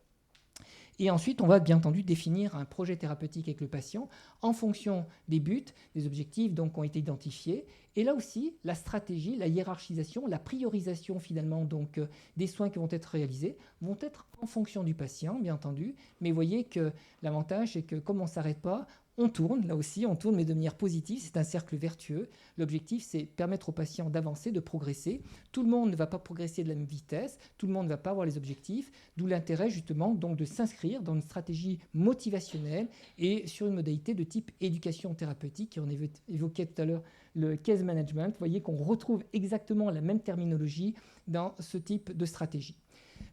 Et ensuite, on va bien entendu définir un projet thérapeutique avec le patient en fonction des buts, des objectifs donc, qui ont été identifiés. Et là aussi, la stratégie, la hiérarchisation, la priorisation finalement donc, des soins qui vont être réalisés vont être en fonction du patient, bien entendu. Mais vous voyez que l'avantage, c'est que comme on ne s'arrête pas, on tourne, là aussi, on tourne, mais de manière positive. C'est un cercle vertueux. L'objectif, c'est permettre aux patients d'avancer, de progresser. Tout le monde ne va pas progresser de la même vitesse. Tout le monde ne va pas avoir les objectifs. D'où l'intérêt, justement, donc, de s'inscrire dans une stratégie motivationnelle et sur une modalité de type éducation thérapeutique. Et on évoquait tout à l'heure le case management. Vous voyez qu'on retrouve exactement la même terminologie dans ce type de stratégie.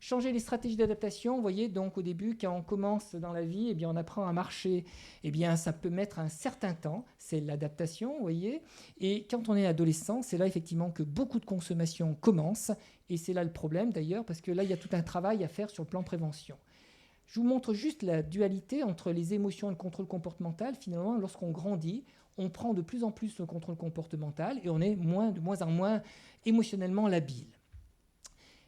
Changer les stratégies d'adaptation, vous voyez, donc au début, quand on commence dans la vie, eh bien, on apprend à marcher, eh bien, ça peut mettre un certain temps, c'est l'adaptation, vous voyez. Et quand on est adolescent, c'est là effectivement que beaucoup de consommation commence, et c'est là le problème d'ailleurs, parce que là, il y a tout un travail à faire sur le plan prévention. Je vous montre juste la dualité entre les émotions et le contrôle comportemental. Finalement, lorsqu'on grandit, on prend de plus en plus le contrôle comportemental et on est de moins en moins émotionnellement labile.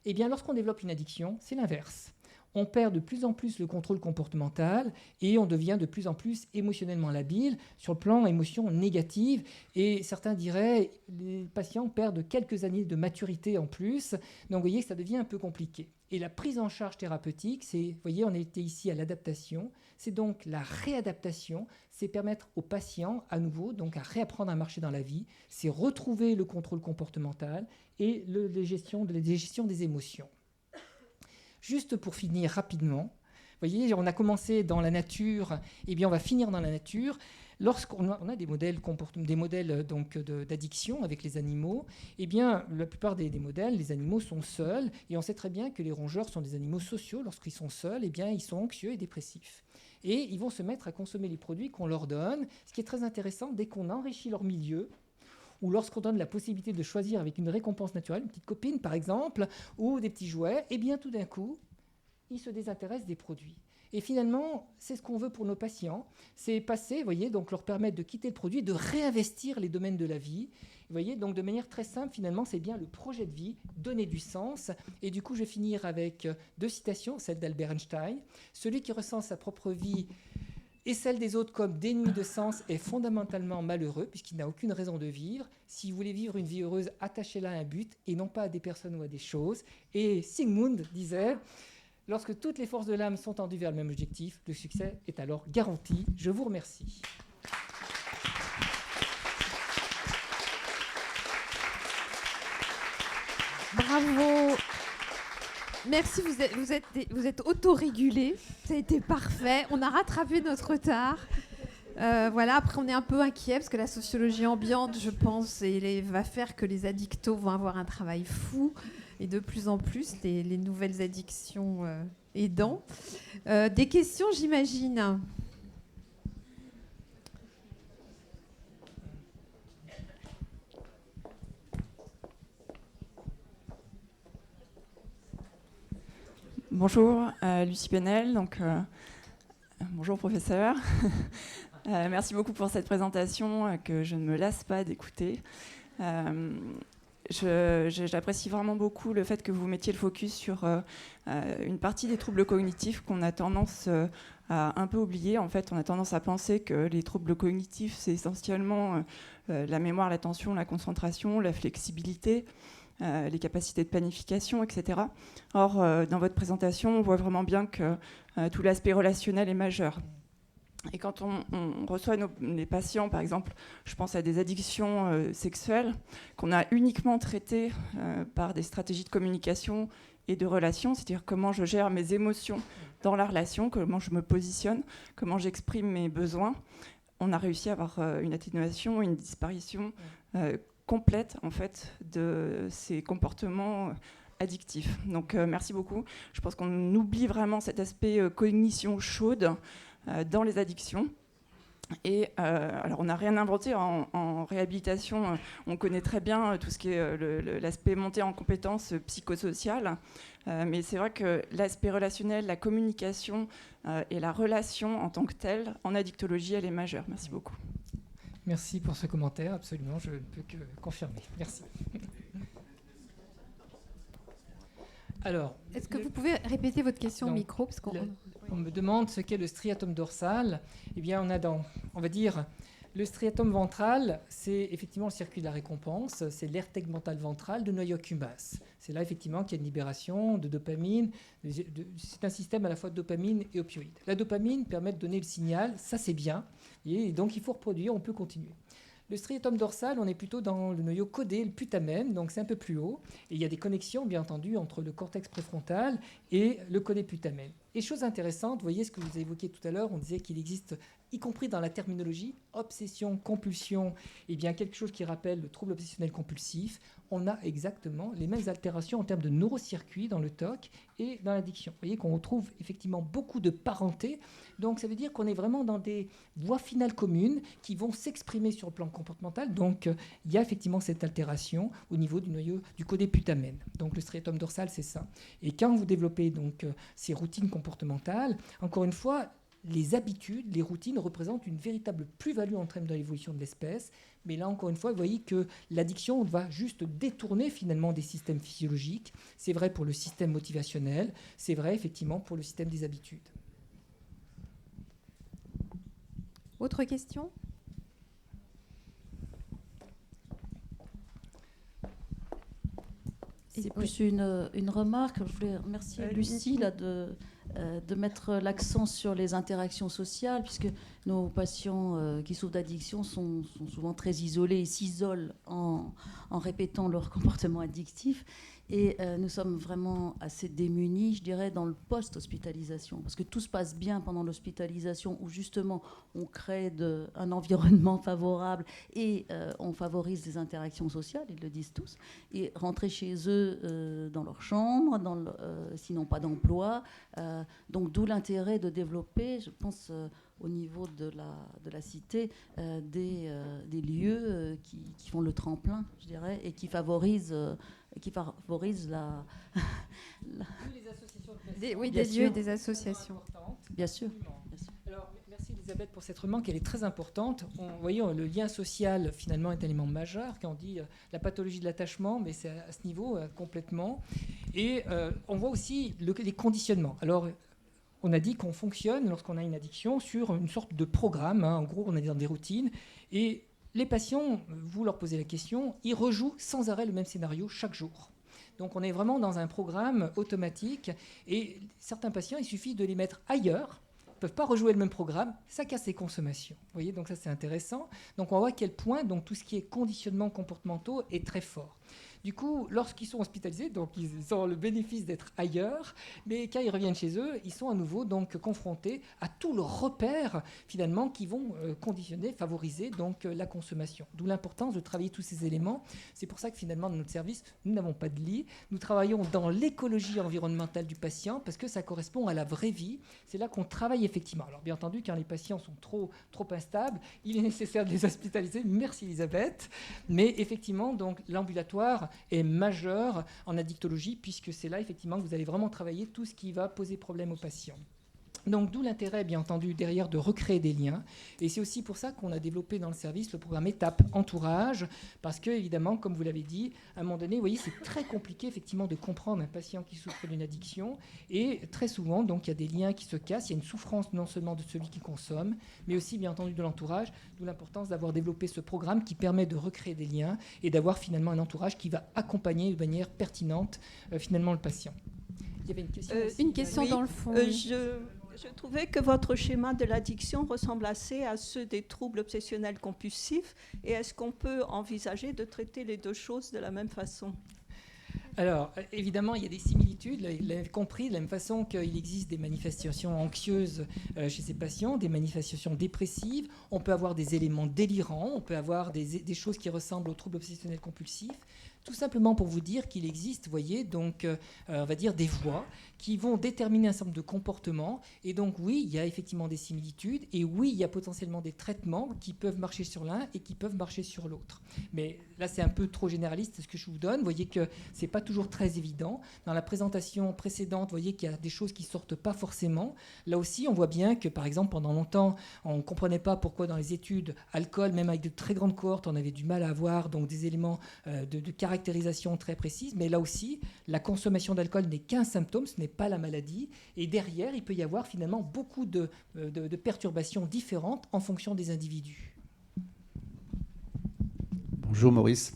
Eh bien, lorsqu'on développe une addiction, c'est l'inverse. On perd de plus en plus le contrôle comportemental et on devient de plus en plus émotionnellement labile sur le plan émotion négative. Et certains diraient les patients perdent quelques années de maturité en plus. Donc, vous voyez que ça devient un peu compliqué. Et la prise en charge thérapeutique, c'est, vous voyez, on était ici à l'adaptation. C'est donc la réadaptation, c'est permettre aux patients à nouveau donc à réapprendre à marcher dans la vie, c'est retrouver le contrôle comportemental et la gestion des émotions. Juste pour finir rapidement, vous voyez, on a commencé dans la nature, et bien on va finir dans la nature. Lorsqu'on a des modèles donc d'addiction avec les animaux, eh bien la plupart des modèles, les animaux sont seuls, et on sait très bien que les rongeurs sont des animaux sociaux. Lorsqu'ils sont seuls, eh bien ils sont anxieux et dépressifs. Et ils vont se mettre à consommer les produits qu'on leur donne, ce qui est très intéressant dès qu'on enrichit leur milieu, ou lorsqu'on donne la possibilité de choisir avec une récompense naturelle, une petite copine par exemple, ou des petits jouets, et bien tout d'un coup, ils se désintéressent des produits. Et finalement, c'est ce qu'on veut pour nos patients, c'est passer, vous voyez, donc leur permettre de quitter le produit, de réinvestir les domaines de la vie. Vous voyez, donc de manière très simple, finalement, c'est bien le projet de vie, donner du sens. Et du coup, je vais finir avec 2 citations, celle d'Albert Einstein. Celui qui ressent sa propre vie et celle des autres comme dénuée de sens est fondamentalement malheureux puisqu'il n'a aucune raison de vivre. Si vous voulez vivre une vie heureuse, attachez-la à un but et non pas à des personnes ou à des choses. Et Sigmund disait, lorsque toutes les forces de l'âme sont tendues vers le même objectif, le succès est alors garanti. Je vous remercie. Bravo. Merci, vous êtes autorégulé. Ça a été parfait. On a rattrapé notre retard. Voilà, après on est un peu inquiet parce que la sociologie ambiante, je pense, va faire que les addictos vont avoir un travail fou et de plus en plus les nouvelles addictions aidant. Des questions, j'imagine. Bonjour, Lucie Penel. Bonjour professeur. Merci beaucoup pour cette présentation que je ne me lasse pas d'écouter. J'apprécie vraiment beaucoup le fait que vous mettiez le focus sur une partie des troubles cognitifs qu'on a tendance à un peu oublier. En fait, on a tendance à penser que les troubles cognitifs, c'est essentiellement la mémoire, l'attention, la concentration, la flexibilité, les capacités de planification, etc. Or, dans votre présentation, on voit vraiment bien que tout l'aspect relationnel est majeur. Et quand on reçoit les patients, par exemple, je pense à des addictions sexuelles, qu'on a uniquement traitées par des stratégies de communication et de relation, c'est-à-dire comment je gère mes émotions dans la relation, comment je me positionne, comment j'exprime mes besoins, on a réussi à avoir une atténuation, une disparition complète en fait de ces comportements addictifs. Donc merci beaucoup. Je pense qu'on oublie vraiment cet aspect cognition chaude dans les addictions. Et alors on n'a rien inventé en réhabilitation. On connaît très bien tout ce qui est l'aspect monté en compétences psychosociales. Mais c'est vrai que l'aspect relationnel, la communication et la relation en tant que telle, en addictologie, elle est majeure. Merci beaucoup. Merci pour ce commentaire, absolument, je ne peux que confirmer. Merci. Alors, est-ce que vous pouvez répéter votre question au micro parce qu'on... Oui, On me demande ce qu'est le striatum dorsal. Eh bien, on va dire, le striatum ventral, c'est effectivement le circuit de la récompense, c'est l'aire tegmentale ventrale de noyau accumbens. C'est là effectivement qu'il y a une libération de dopamine. C'est un système à la fois de dopamine et opioïde. La dopamine permet de donner le signal, ça c'est bien, et donc il faut reproduire, on peut continuer. Le striatum dorsal, on est plutôt dans le noyau caudé, le putamen, donc c'est un peu plus haut. Et il y a des connexions, bien entendu, entre le cortex préfrontal et le caudé putamen. Et chose intéressante, vous voyez ce que vous évoquiez tout à l'heure, on disait qu'il existe, y compris dans la terminologie, obsession, compulsion, et bien quelque chose qui rappelle le trouble obsessionnel compulsif. On a exactement les mêmes altérations en termes de neurocircuits dans le TOC et dans l'addiction. Vous voyez qu'on retrouve effectivement beaucoup de parenté. Donc ça veut dire qu'on est vraiment dans des voies finales communes qui vont s'exprimer sur le plan comportemental. Donc il y a effectivement cette altération au niveau du noyau du caudé putamen. Donc le striatum dorsal, c'est ça. Et quand vous développez donc ces routines comportementales, encore une fois, les habitudes, les routines représentent une véritable plus-value en termes de l'évolution de l'espèce. Mais là, encore une fois, vous voyez que l'addiction va juste détourner finalement des systèmes physiologiques. C'est vrai pour le système motivationnel, c'est vrai effectivement pour le système des habitudes. Autre question ? C'est plus une remarque. Je voulais remercier Lucie là, de mettre l'accent sur les interactions sociales, puisque nos patients qui souffrent d'addiction sont souvent très isolés et s'isolent en répétant leur comportement addictif. Et nous sommes vraiment assez démunis, je dirais, dans le post-hospitalisation. Parce que tout se passe bien pendant l'hospitalisation, où justement on crée un environnement favorable et on favorise des interactions sociales, ils le disent tous. Et rentrer chez eux dans leur chambre, sinon pas d'emploi. Donc d'où l'intérêt de développer, je pense, au niveau de la cité, des lieux qui font le tremplin, je dirais, et qui favorisent la... Les associations de patients, des lieux et des associations. Bien sûr. Alors, merci Elisabeth pour cette remarque, elle est très importante. Vous voyez, le lien social, finalement, est un élément majeur. Quand on dit la pathologie de l'attachement, mais c'est à ce niveau complètement. Et on voit aussi les conditionnements. Alors, on a dit qu'on fonctionne, lorsqu'on a une addiction, sur une sorte de programme. En gros, on est dans des routines. Et les patients, vous leur posez la question, ils rejouent sans arrêt le même scénario chaque jour. Donc on est vraiment dans un programme automatique. Et certains patients, il suffit de les mettre ailleurs. Ils ne peuvent pas rejouer le même programme. Ça casse les consommations. Vous voyez, donc ça, c'est intéressant. Donc on voit à quel point donc, tout ce qui est conditionnement comportementaux est très fort. Du coup, lorsqu'ils sont hospitalisés, donc ils ont le bénéfice d'être ailleurs, mais quand ils reviennent chez eux, ils sont à nouveau donc confrontés à tous leurs repères finalement qui vont conditionner, favoriser donc la consommation. D'où l'importance de travailler tous ces éléments. C'est pour ça que finalement dans notre service, nous n'avons pas de lit. Nous travaillons dans l'écologie environnementale du patient parce que ça correspond à la vraie vie. C'est là qu'on travaille effectivement. Alors bien entendu, quand les patients sont trop instables, il est nécessaire de les hospitaliser. Merci Elisabeth. Mais effectivement, donc l'ambulatoire est majeur en addictologie puisque c'est là effectivement que vous allez vraiment travailler tout ce qui va poser problème aux patients. Donc d'où l'intérêt, bien entendu, derrière de recréer des liens. Et c'est aussi pour ça qu'on a développé dans le service le programme Étape Entourage, parce que, évidemment, comme vous l'avez dit, à un moment donné, vous voyez, c'est très compliqué, effectivement, de comprendre un patient qui souffre d'une addiction. Et très souvent, donc, il y a des liens qui se cassent. Il y a une souffrance non seulement de celui qui consomme, mais aussi, bien entendu, de l'entourage. D'où l'importance d'avoir développé ce programme qui permet de recréer des liens et d'avoir finalement un entourage qui va accompagner de manière pertinente, finalement, le patient. Il y avait une question aussi. Une question dans le fond. Je trouvais que votre schéma de l'addiction ressemble assez à ceux des troubles obsessionnels compulsifs. Et est-ce qu'on peut envisager de traiter les deux choses de la même façon ? Alors, évidemment, il y a des similitudes, vous l'avez compris, de la même façon qu'il existe des manifestations anxieuses chez ces patients, des manifestations dépressives, on peut avoir des éléments délirants, on peut avoir des choses qui ressemblent aux troubles obsessionnels compulsifs, tout simplement pour vous dire qu'il existe, vous voyez, donc, on va dire des voies qui vont déterminer un certain nombre de comportements. Et donc, oui, il y a effectivement des similitudes. Et oui, il y a potentiellement des traitements qui peuvent marcher sur l'un et qui peuvent marcher sur l'autre. Mais là, c'est un peu trop généraliste ce que je vous donne. Vous voyez que ce n'est pas pas toujours très évident. Dans la présentation précédente, vous voyez qu'il y a des choses qui sortent pas forcément. Là aussi, on voit bien que, par exemple, pendant longtemps, on ne comprenait pas pourquoi dans les études alcool, même avec de très grandes cohortes, on avait du mal à avoir donc des éléments de caractérisation très précises. Mais là aussi, la consommation d'alcool n'est qu'un symptôme, ce n'est pas la maladie. Et derrière, il peut y avoir finalement beaucoup de perturbations différentes en fonction des individus. Bonjour Maurice.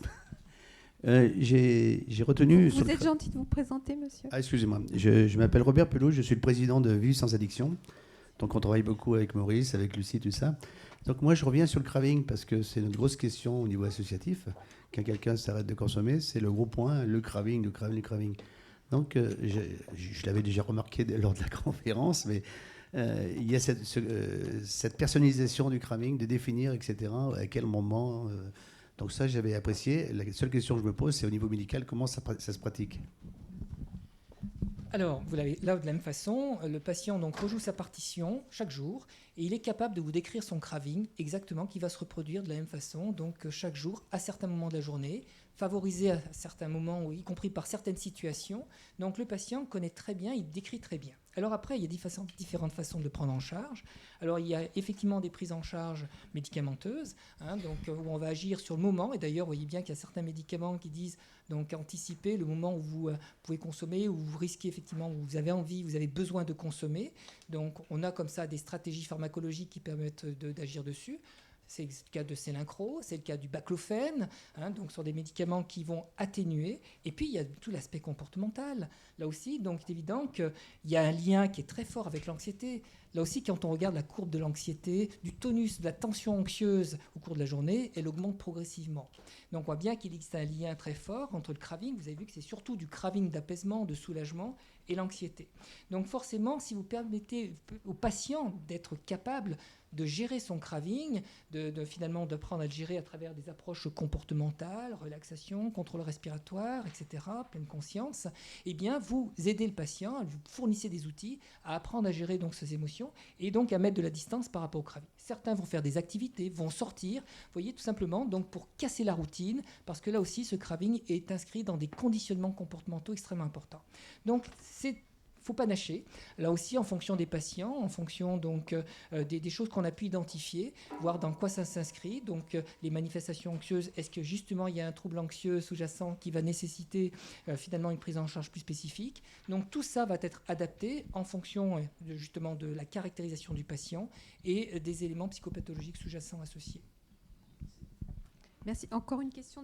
J'ai retenu... Vous êtes gentil de vous présenter, monsieur. Ah, excusez-moi. Je m'appelle Robert Pelot, je suis le président de Vivre sans addiction. Donc on travaille beaucoup avec Maurice, avec Lucie, tout ça. Donc moi je reviens sur le craving parce que c'est une grosse question au niveau associatif. Quand quelqu'un s'arrête de consommer, c'est le gros point, le craving, le craving, le craving. Donc je l'avais déjà remarqué lors de la conférence, mais il y a cette personnalisation du craving, de définir, etc. À quel moment... donc ça, j'avais apprécié. La seule question que je me pose, c'est au niveau médical, comment ça se pratique ? Alors, vous l'avez là de la même façon, le patient donc rejoue sa partition chaque jour et il est capable de vous décrire son craving exactement qui va se reproduire de la même façon, donc chaque jour à certains moments de la journée, favorisé à certains moments, y compris par certaines situations. Donc le patient connaît très bien, il décrit très bien. Alors après, il y a différentes façons de le prendre en charge. Alors il y a effectivement des prises en charge médicamenteuses, donc, où on va agir sur le moment. Et d'ailleurs, vous voyez bien qu'il y a certains médicaments qui disent donc anticiper le moment où vous pouvez consommer, où vous risquez effectivement, où vous avez envie, vous avez besoin de consommer. Donc on a comme ça des stratégies pharmacologiques qui permettent d'agir dessus. C'est le cas de Celincro, c'est le cas du baclofène, donc sur des médicaments qui vont atténuer. Et puis, il y a tout l'aspect comportemental. Là aussi, donc, il est évident qu'il y a un lien qui est très fort avec l'anxiété. Là aussi, quand on regarde la courbe de l'anxiété, du tonus, de la tension anxieuse au cours de la journée, elle augmente progressivement. Donc, on voit bien qu'il existe un lien très fort entre le craving. Vous avez vu que c'est surtout du craving d'apaisement, de soulagement, et l'anxiété. Donc, forcément, si vous permettez au patient d'être capable de gérer son craving, finalement d'apprendre à le gérer à travers des approches comportementales, relaxation, contrôle respiratoire, etc., pleine conscience, eh bien, vous aidez le patient, vous fournissez des outils à apprendre à gérer donc ses émotions et donc à mettre de la distance par rapport au craving. Certains vont faire des activités, vont sortir, vous voyez, tout simplement donc pour casser la routine, parce que là aussi, ce craving est inscrit dans des conditionnements comportementaux extrêmement importants. Donc, il ne faut pas nacher. Là aussi, en fonction des patients, en fonction donc, des choses qu'on a pu identifier, voir dans quoi ça s'inscrit. Donc, les manifestations anxieuses, est-ce que justement il y a un trouble anxieux sous-jacent qui va nécessiter finalement une prise en charge plus spécifique. Donc, tout ça va être adapté en fonction justement de la caractérisation du patient et des éléments psychopathologiques sous-jacents associés. Merci. Encore une question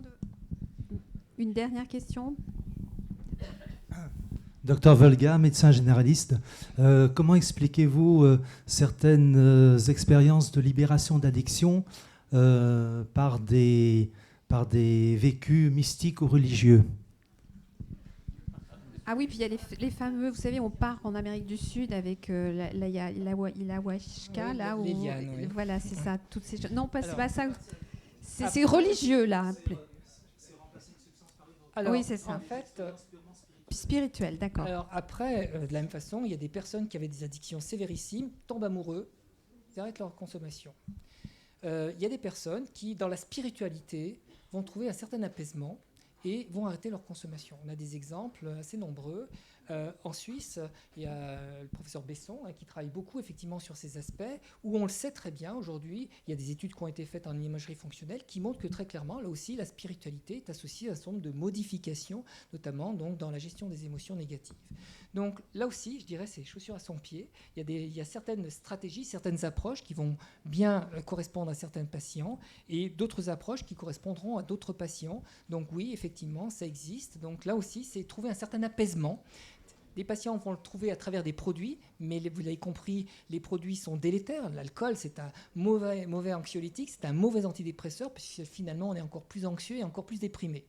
une dernière question. Docteur Volga, médecin généraliste, comment expliquez-vous certaines expériences de libération d'addiction par des vécus mystiques ou religieux ? Ah oui, puis il y a les fameux, vous savez, on part en Amérique du Sud avec l'ayahuasca, là où... Les lianes, oui. Voilà, c'est ça, toutes ces choses. Non, c'est pas ça. C'est après, religieux, là. Alors, oui, c'est ça. En fait... Spirituel, d'accord. Alors après, de la même façon, il y a des personnes qui avaient des addictions sévérissimes, tombent amoureux, ils arrêtent leur consommation. Il y a des personnes qui, dans la spiritualité, vont trouver un certain apaisement et vont arrêter leur consommation. On a des exemples assez nombreux. En Suisse, il y a le professeur Besson qui travaille beaucoup effectivement sur ces aspects, où on le sait très bien aujourd'hui, il y a des études qui ont été faites en imagerie fonctionnelle qui montrent que très clairement, là aussi, la spiritualité est associée à un certain nombre de modifications, notamment donc, dans la gestion des émotions négatives. Donc là aussi, je dirais, c'est chaussure à son pied. Il y a certaines stratégies, certaines approches qui vont bien correspondre à certains patients et d'autres approches qui correspondront à d'autres patients. Donc oui, effectivement, ça existe. Donc là aussi, c'est trouver un certain apaisement. Des patients vont le trouver à travers des produits, mais vous l'avez compris, les produits sont délétères. L'alcool, c'est un mauvais anxiolytique, c'est un mauvais antidépresseur, puisque finalement, on est encore plus anxieux et encore plus déprimé.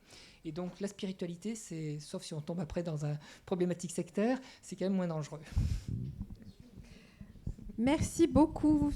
Et donc, la spiritualité, sauf si on tombe après dans une problématique sectaire, c'est quand même moins dangereux. Merci beaucoup.